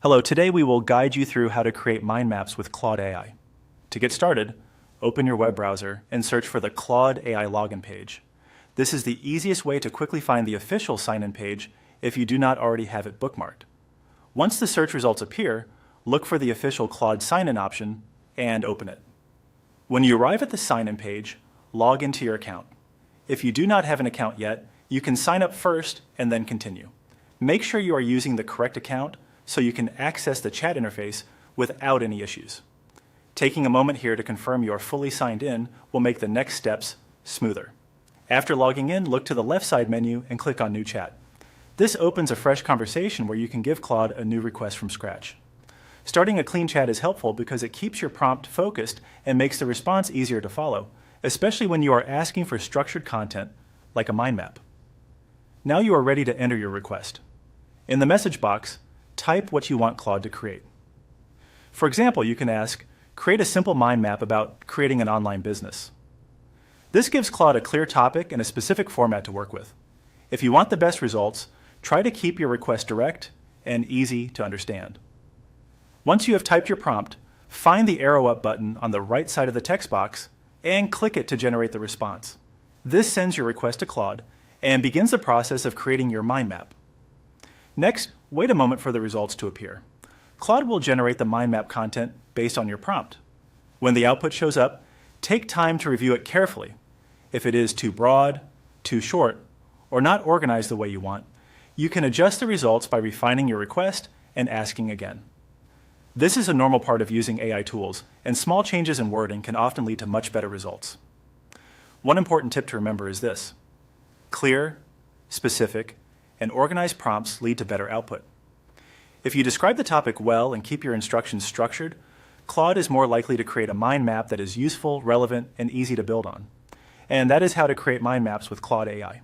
Hello, today we will guide you through how to create mind maps with Claude AI. To get started, open your web browser and search for the Claude AI login page. This is the easiest way to quickly find the official sign-in page if you do not already have it bookmarked. Once the search results appear, look for the official Claude sign-in option and open it. When you arrive at the sign-in page, log into your account. If you do not have an account yet, you can sign up first and then continue. Make sure you are using the correct account so you can access the chat interface without any issues. Taking a moment here to confirm you are fully signed in will make the next steps smoother. After logging in, look to the left side menu and click on New Chat. This opens a fresh conversation where you can give Claude a new request from scratch. Starting a clean chat is helpful because it keeps your prompt focused and makes the response easier to follow, especially when you are asking for structured content like a mind map. Now you are ready to enter your request. In the message box, type what you want Claude to create. For example, you can ask, create a simple mind map about creating an online business. This gives Claude a clear topic and a specific format to work with. If you want the best results, try to keep your request direct and easy to understand. Once you have typed your prompt, find the arrow up button on the right side of the text box and click it to generate the response. This sends your request to Claude and begins the process of creating your mind map. Next, wait a moment for the results to appear. Claude will generate the mind map content based on your prompt. When the output shows up, take time to review it carefully. If it is too broad, too short, or not organized the way you want, you can adjust the results by refining your request and asking again. This is a normal part of using AI tools, and small changes in wording can often lead to much better results. One important tip to remember is this: clear, specific, and organized prompts lead to better output. If you describe the topic well and keep your instructions structured, Claude is more likely to create a mind map that is useful, relevant, and easy to build on. And that is how to create mind maps with Claude AI.